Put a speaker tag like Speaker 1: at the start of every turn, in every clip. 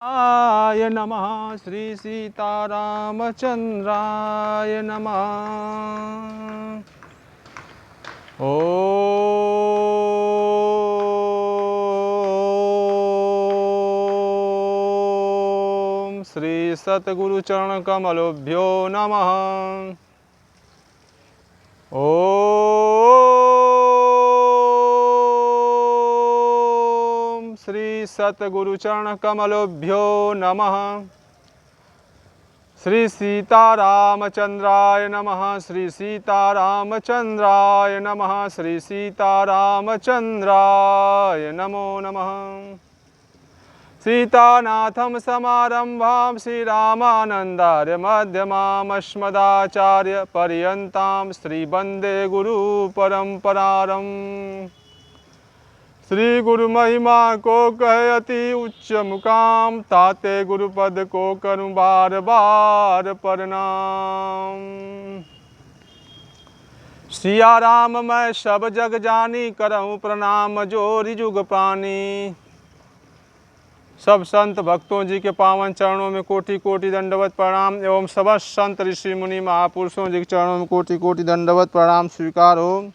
Speaker 1: आय नमः। श्री सीतारामचंद्राय नमः। ओम श्री सतगुरु चरण कमलोभ्यो नमः। ओम श्री सतगुरु चरण कमलोभ्यो नमः। श्री सीतारामचंद्राय नमः। श्री सीतारामचंद्राय नमः। श्री सीतारामचंद्राय नमो नमः। सीतानाथं समारंभां श्रीरामानन्दार्य मध्यमामस्मदाचार्य पर्यन्तां श्री वन्दे गुरु परम्परारम्। श्री गुरु महिमा को कहे अति उच्च मुकाम, ताते गुरुपद को करूं बार बार प्रणाम। सिया राम मैं सब जग जानी, करऊं प्रणाम जोरी जुग प्राणी। सब संत भक्तों जी के पावन चरणों में कोटि कोटि दंडवत प्रणाम एवं समस्त संत ऋषि मुनि महापुरुषों जी के चरणों में कोटि कोटि दंडवत प्रणाम स्वीकार हो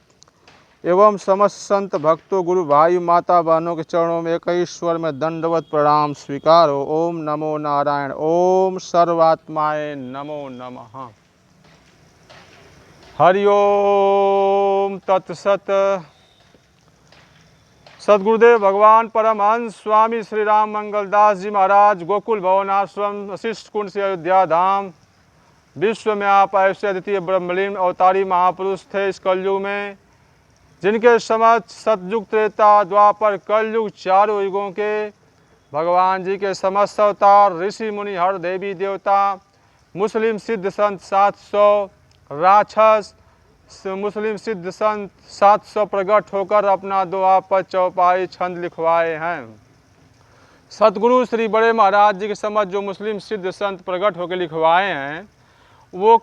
Speaker 1: एवं समस्त संत भक्तों गुरु भाई माता बहनों के चरणों में एक ईश्वर में दंडवत प्रणाम स्वीकार हो। ओम नमो नारायण। ओम सर्वात्माए नमो नमः। हरि ओम तत्सत। सद्गुरुदेव भगवान परमहंस स्वामी श्री राम मंगलदास जी महाराज गोकुल भवन आश्रम वशिष्ठ कुंड से अयोध्या धाम विश्व में आप ऐसे अद्वितीय ब्रह्मलीन अवतारी महापुरुष थे इस कलयुग में, जिनके समक्ष सतयुग त्रेता द्वापर कलयुग चारों युगों के भगवान जी के समस्त अवतार ऋषि मुनि हर देवी देवता मुस्लिम सिद्ध संत 700 राक्षस मुस्लिम सिद्ध संत 700 प्रकट होकर अपना द्वापर चौपाई छंद लिखवाए हैं। सतगुरु श्री बड़े महाराज जी के समक्ष जो मुस्लिम सिद्ध संत प्रकट होकर लिखवाए हैं, वो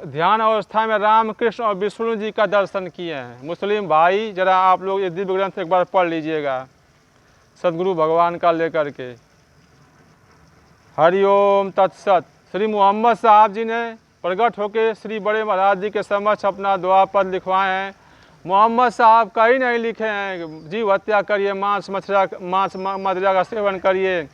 Speaker 1: ध्यान अवस्था में राम कृष्ण और विष्णु जी का दर्शन किए हैं। मुस्लिम भाई जरा आप लोग ये दिव्य ग्रंथ एक बार पढ़ लीजिएगा सदगुरु भगवान का लेकर के। हरि ओम तत्सत। श्री मोहम्मद साहब जी ने प्रकट होकर श्री बड़े महाराज जी के समक्ष अपना द्वापर लिखवाए हैं। मोहम्मद साहब कहीं नहीं लिखे हैं जीव हत्या करिए, मांस मदिरा का सेवन करिए,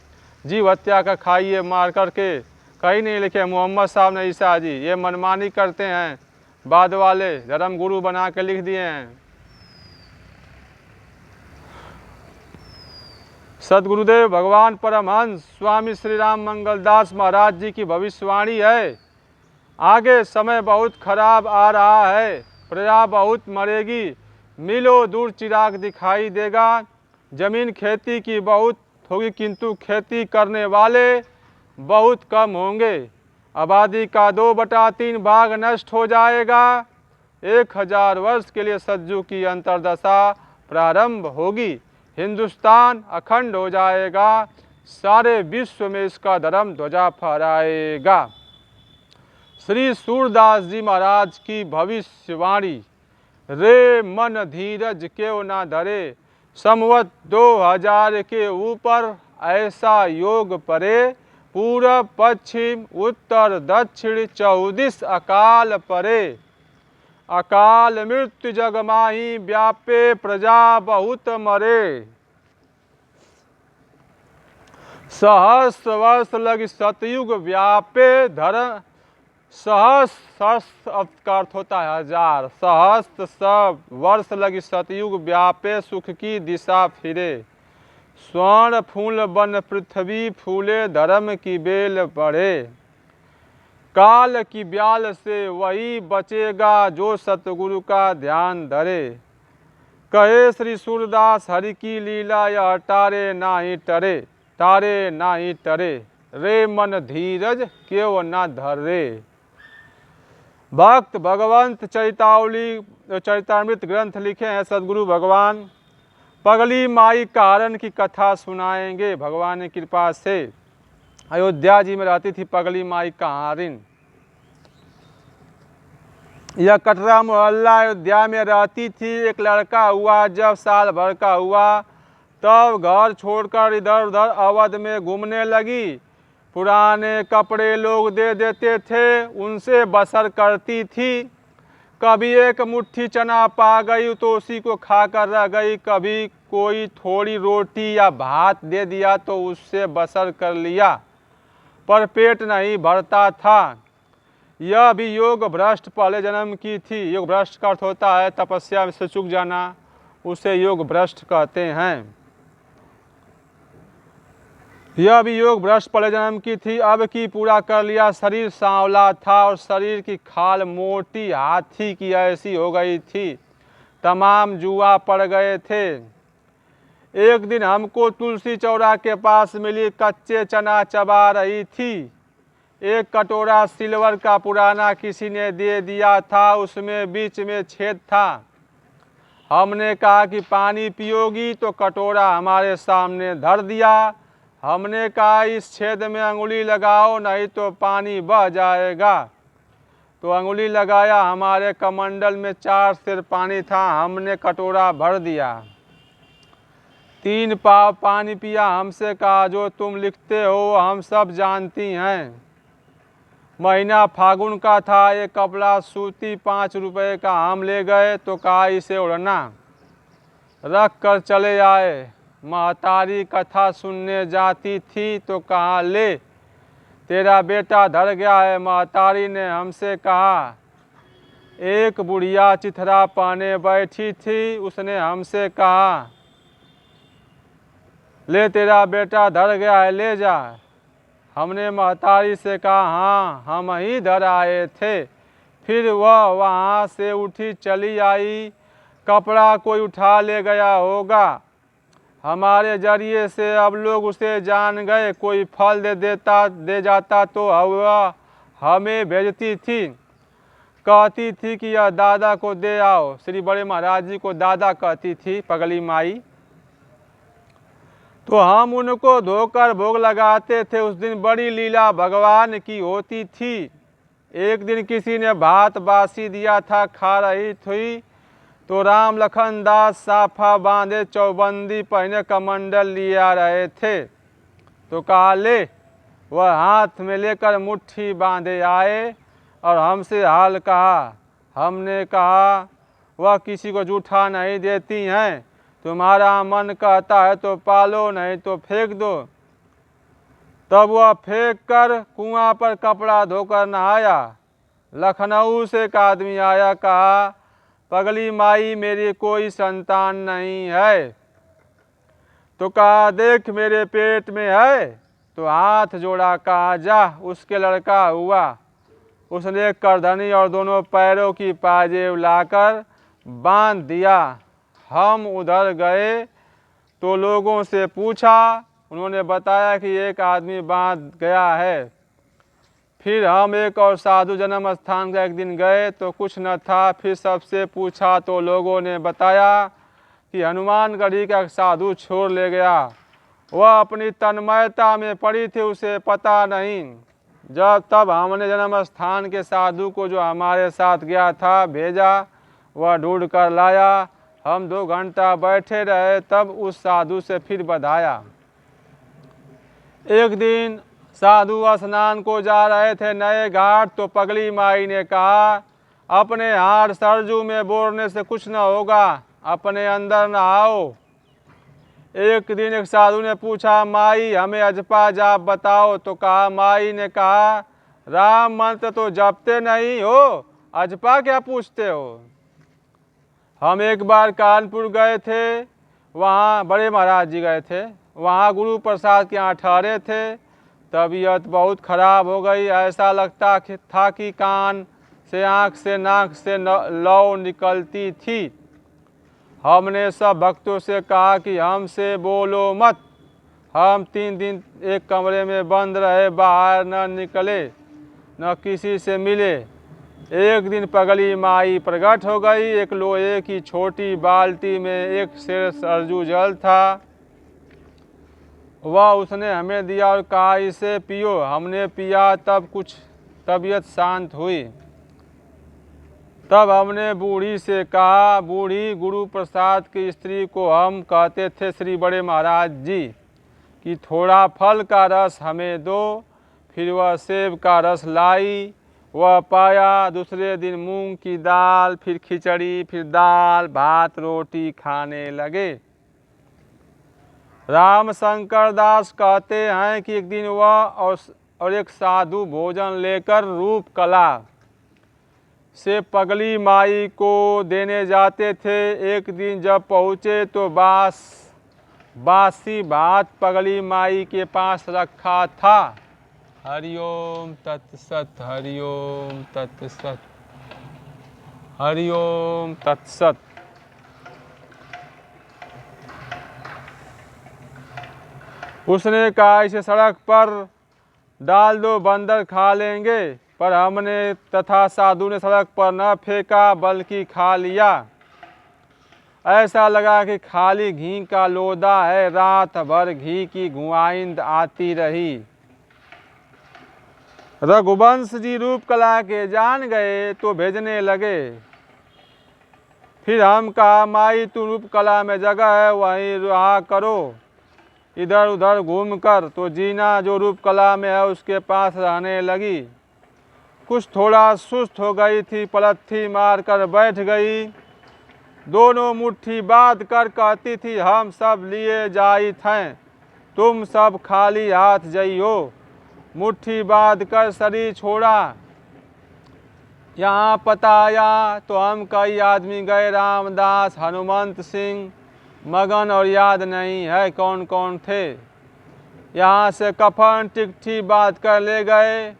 Speaker 1: जीव हत्या का खाइए मार करके, कहीं नहीं लिखे। मोहम्मद साहब ने ईसा जी ये मनमानी करते हैं, बाद वाले धर्म गुरु बना के लिख दिए हैं। सदगुरुदेव भगवान परमहंस स्वामी श्री राम मंगलदास महाराज जी की भविष्यवाणी है, आगे समय बहुत खराब आ रहा है, प्रजा बहुत मरेगी, मीलों दूर चिराग दिखाई देगा, जमीन खेती की बहुत होगी किंतु खेती करने वाले बहुत कम होंगे, आबादी का 2/3 भाग नष्ट हो जाएगा, 1000 वर्ष के लिए सतयुग की अंतर्दशा प्रारंभ होगी, हिंदुस्तान अखंड हो जाएगा, सारे विश्व में इसका धर्म ध्वजा फहराएगा। श्री सूरदास जी महाराज की भविष्यवाणी। रे मन धीरज क्यों ना धरे, संवत 2000 के ऊपर ऐसा योग परे, पूरब पश्चिम उत्तर दक्षिण 34 अकाल परे, अकाल मृत्यु जग माही व्यापे, प्रजा बहुत मरे, सहस्र वर्ष लगी सतयुग व्यापे, धर्म सहस्र का अर्थ होता है 1000, सहस्र सब वर्ष लगी सतयुग व्यापे, सुख की दिशा फिरे, स्वर्ण फूल बन पृथ्वी फूले, धर्म की बेल बढ़े, काल की ब्याल से वही बचेगा जो सतगुरु का ध्यान धरे, कहे श्री सूरदास हरि की लीला या टारे नाही टरे, तारे नाही टरे, रे मन धीरज क्यों ना धरे। भक्त भगवंत चरितामृत ग्रंथ लिखे हैं सदगुरु भगवान। पगली माई कारण की कथा सुनाएंगे भगवान की कृपा से। अयोध्या जी में रहती थी पगली माई कहारिन। यह कटरा मोहल्ला अयोध्या में रहती थी। एक लड़का हुआ, जब साल भर का हुआ तब घर छोड़कर इधर उधर अवध में घूमने लगी। पुराने कपड़े लोग दे देते थे, उनसे बसर करती थी। कभी एक मुट्ठी चना पा गई तो उसी को खाकर रह गई, कभी कोई थोड़ी रोटी या भात दे दिया तो उससे बसर कर लिया, पर पेट नहीं भरता था। यह भी योग भ्रष्ट पहले जन्म की थी। योग भ्रष्ट का अर्थ होता है तपस्या से चूक जाना, उसे योग भ्रष्ट कहते हैं। यह भी योग भ्रष्ट पहले जन्म की थी, अब की पूरा कर लिया। शरीर सांवला था और शरीर की खाल मोटी हाथी की ऐसी हो गई थी, तमाम जुआ पड़ गए थे। एक दिन हमको तुलसी चौरा के पास मिली, कच्चे चना चबा रही थी। एक कटोरा सिल्वर का पुराना किसी ने दे दिया था, उसमें बीच में छेद था। हमने कहा कि पानी पियोगी, तो कटोरा हमारे सामने धर दिया। हमने कहा इस छेद में अंगुली लगाओ, नहीं तो पानी बह जाएगा। तो अंगुली लगाया, हमारे कमंडल में 4 सेर पानी था। हमने कटोरा भर दिया, 3 पाव पानी पिया। हमसे कहा जो तुम लिखते हो हम सब जानती हैं। महीना फागुन का था। एक कपड़ा सूती 5 रुपए का हम ले गए, तो कहा इसे उड़ना, रख कर चले आए। महतारी कथा सुनने जाती थी, तो कहा ले तेरा बेटा धर गया है। महतारी ने हमसे कहा। एक बुढ़िया चिथरा पहने बैठी थी, उसने हमसे कहा ले तेरा बेटा धर गया है, ले जा। हमने महतारी से कहा हाँ हम ही धर आए थे। फिर वह वहाँ से उठी चली आई। कपड़ा कोई उठा ले गया होगा। हमारे जरिए से अब लोग उसे जान गए। कोई फल दे जाता तो वह हमें भेजती थी, कहती थी कि यह दादा को दे आओ। श्री बड़े महाराज जी को दादा कहती थी पगली माई। तो हम उनको धोकर भोग लगाते थे। उस दिन बड़ी लीला भगवान की होती थी। एक दिन किसी ने भात बासी दिया था, खा रही थी, तो राम लखन दास साफा बांधे चौबंदी पहने कमंडल लिए आ रहे थे। तो कहा ले। वह हाथ में लेकर मुट्ठी बांधे आए और हमसे हाल कहा। हमने कहा वह किसी को जूठा नहीं देती हैं, तुम्हारा मन कहता है तो पालो, नहीं तो फेंक दो। तब वह फेंक कर कुआं पर कपड़ा धोकर नहाया। लखनऊ से एक आदमी आया, कहा पगली माई मेरी कोई संतान नहीं है। तो कहा देख मेरे पेट में है। तो हाथ जोड़ा, कहा जा उसके लड़का हुआ। उसने करधनी और दोनों पैरों की पाजेब लाकर बांध दिया। हम उधर गए तो लोगों से पूछा, उन्होंने बताया कि एक आदमी बांध गया है। फिर हम एक और साधु जन्म स्थान का एक दिन गए तो कुछ न था। फिर सबसे पूछा तो लोगों ने बताया कि हनुमानगढ़ी का एक साधु छोड़ ले गया। वह अपनी तन्मयता में पड़ी थी, उसे पता नहीं। जब तब हमने जन्म स्थान के साधु को जो हमारे साथ गया था भेजा, वह ढूंढ कर लाया। हम 2 घंटा बैठे रहे, तब उस साधु से फिर बधाया। एक दिन साधु स्नान को जा रहे थे नए घाट, तो पगली माई ने कहा अपने हाथ सरजू में बोरने से कुछ न होगा, अपने अंदर नहाओ। एक दिन एक साधु ने पूछा माई हमें अजपा जाप बताओ। तो कहा माई ने कहा राम मंत्र तो जपते नहीं हो, अजपा क्या पूछते हो। हम एक बार कानपुर गए थे, वहाँ बड़े महाराज जी गए थे, वहाँ गुरु प्रसाद के यहाँ ठहरे थे। तबीयत बहुत खराब हो गई। ऐसा लगता था कि कान से आँख से नाक से लौ निकलती थी। हमने सब भक्तों से कहा कि हमसे बोलो मत। हम 3 दिन एक कमरे में बंद रहे, बाहर न निकले न किसी से मिले। एक दिन पगली माई प्रकट हो गई। एक लोहे की छोटी बाल्टी में 1 सेर सरजू जल था, वह उसने हमें दिया और कहा इसे पियो। हमने पिया, तब कुछ तबीयत शांत हुई। तब हमने बूढ़ी से कहा, बूढ़ी, गुरु प्रसाद की स्त्री को हम कहते थे श्री बड़े महाराज जी कि थोड़ा फल का रस हमें दो। फिर वह सेब का रस लाई। वह पाया। दूसरे दिन मूंग की दाल, फिर खिचड़ी, फिर दाल भात रोटी खाने लगे। राम शंकर दास कहते हैं कि एक दिन वह और एक साधु भोजन लेकर रूप कला से पगली माई को देने जाते थे। एक दिन जब पहुँचे तो बासी भात पगली माई के पास रखा था। हरिओम तत्सत, हरिओम तत्सत, हरिओम तत्सत। उसने कहा, इसे सड़क पर डाल दो, बंदर खा लेंगे। पर हमने तथा साधु ने सड़क पर न फेंका बल्कि खा लिया। ऐसा लगा कि खाली घी का लोदा है। रात भर घी की घुआइंद आती रही। रघुवंश जी रूप कला के जान गए तो भेजने लगे। फिर हम कहा, माई तू रूप कला में जगह है वहीं रहा करो, इधर उधर घूमकर। तो जीना जो रूप कला में है उसके पास रहने लगी। कुछ थोड़ा सुस्त हो गई थी, पलथी मार कर बैठ गई। दोनों मुट्ठी बांध कर कहती थी, हम सब लिए जाइत हैं, तुम सब खाली हाथ जइयो। मुट्ठी बांध कर शरीर छोड़ा। यहाँ पता आया तो हम कई आदमी गए, रामदास, हनुमंत सिंह, मगन और याद नहीं है कौन कौन थे। यहाँ से कफन टिकठी बांध कर ले गए।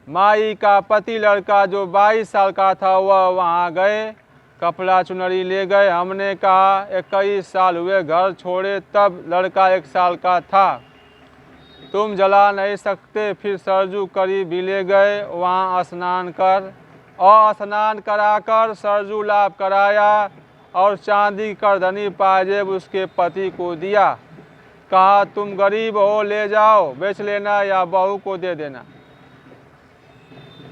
Speaker 1: माई का पति लड़का जो 22 साल का था वह वहाँ गए, कपड़ा चुनरी ले गए। हमने कहा 21 साल हुए घर छोड़े, तब लड़का 1 साल का था, तुम जला नहीं सकते। फिर सरजू करीब भी ले गए, वहाँ स्नान कर और स्नान कराकर सरजू लाभ कराया और चांदी करधनी पाजेब उसके पति को दिया। कहा, तुम गरीब हो, ले जाओ, बेच लेना या बहू को दे देना।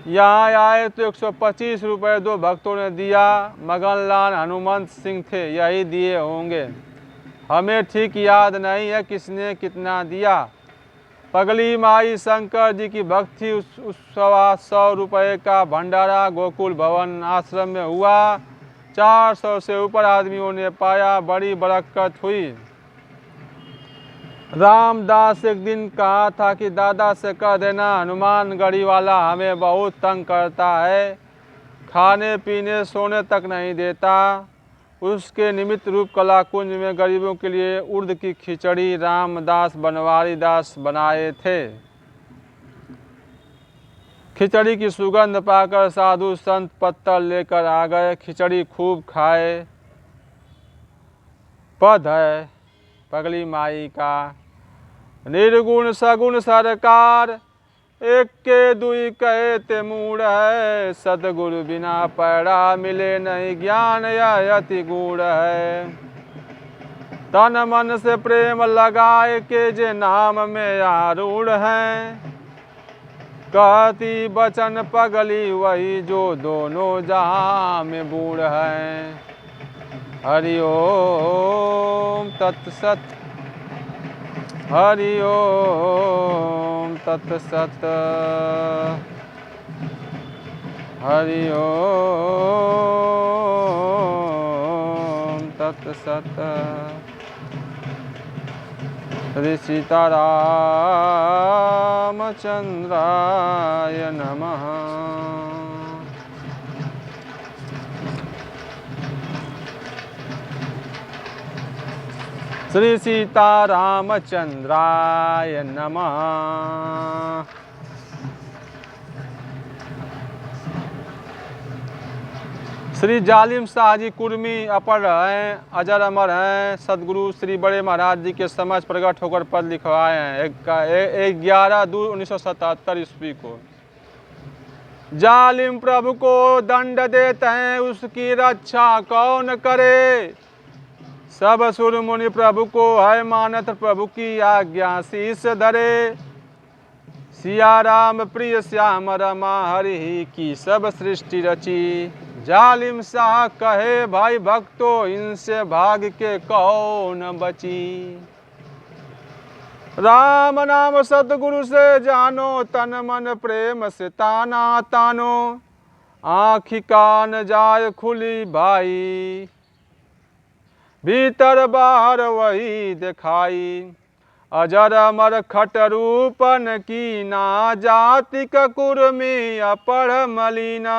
Speaker 1: यहाँ आए तो 125 रुपये 2 भक्तों ने दिया। मगनलाल हनुमंत सिंह थे, यही दिए होंगे, हमें ठीक याद नहीं है किसने कितना दिया। पगली माई शंकर जी की भक्ति उस 125 रुपये का भंडारा गोकुल भवन आश्रम में हुआ। 400 से ऊपर आदमियों ने पाया, बड़ी बरकत हुई। रामदास एक दिन कहा था कि दादा से कह देना हनुमान गढ़ी वाला हमें बहुत तंग करता है, खाने पीने सोने तक नहीं देता। उसके निमित्त रूप कला कुंज में गरीबों के लिए उर्द की खिचड़ी रामदास बनवारी दास बनाए थे। खिचड़ी की सुगंध पाकर साधु संत पत्तल लेकर आ गए। खिचड़ी खूब खाए। पद है पगली माई का, निर्गुण सगुण सरकार, एक के दुई कहे ते मूड है। सतगुरु बिना पैड़ा मिले नहीं, ज्ञान यह अति गूढ़ है। तन मन से प्रेम लगाए के जे नाम में आरूढ़ है। कहती बचन पगली वही जो दोनों जहां में बूढ़ है। हरि ओम तत्सत, हरि ओम तत्सत, हरि ओम तत्सत। श्री सीतारामचंद्राय नमः। श्री सीतारामचंद्राय नमः। श्री जालिम शाह जी कुर्मी अपर हैं, अजर अमर हैं। सदगुरु श्री बड़े महाराज जी के समझ प्रकट होकर पद लिखवाए हैं 11/2/1977 ईस्वी को। जालिम प्रभु को दंड देते हैं, उसकी रक्षा कौन करे। सब सुर मुनि प्रभु को है मानत, प्रभु की आज्ञा शीस धरे। सिया राम प्रिय श्याम रमा हरि की सब सृष्टि रची, जालिम शाह कहे भाई भक्तो इनसे भाग के कहो न बची। राम नाम सतगुरु से जानो तन मन प्रेम से ताना तानो। आँखी कान जाय खुली भाई भीतर बाहर वही दिखाई। अजर अमर खट रूपन की ना जाति ककुर में अपढ़ मलिना।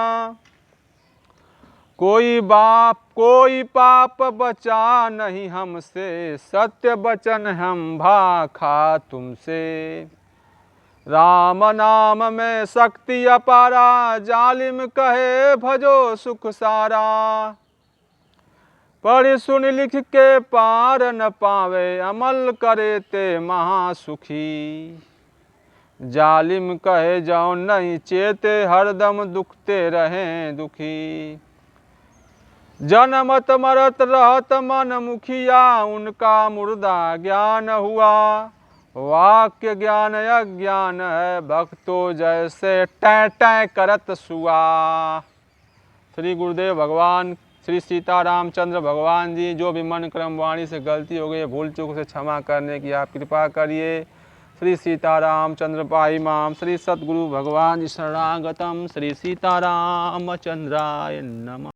Speaker 1: कोई पाप बचा नहीं हमसे सत्य बचन हम भाखा तुमसे। राम नाम में शक्ति अपारा जालिम कहे भजो सुख सारा। पढ़ सुन लिख के पार न पावे अमल करे ते महासुखी। जालिम कहे जाओ नहीं चेते हरदम दुखते रहें दुखी। जनमत मरत रहत मन मुखिया उनका मुर्दा ज्ञान हुआ। वाक्य ज्ञान अज्ञान है भक्तो जैसे टै टै करत सुआ। श्री गुरुदेव भगवान श्री सीता रामचंद्र भगवान जी, जो भी मन क्रम वाणी से गलती हो गई भूल चूक से क्षमा करने की आप कृपा करिए। श्री सीता रामचंद्र पाहि माम। श्री सद्गुरु भगवान शरणागतम। श्री सीता रामचंद्राय नमः।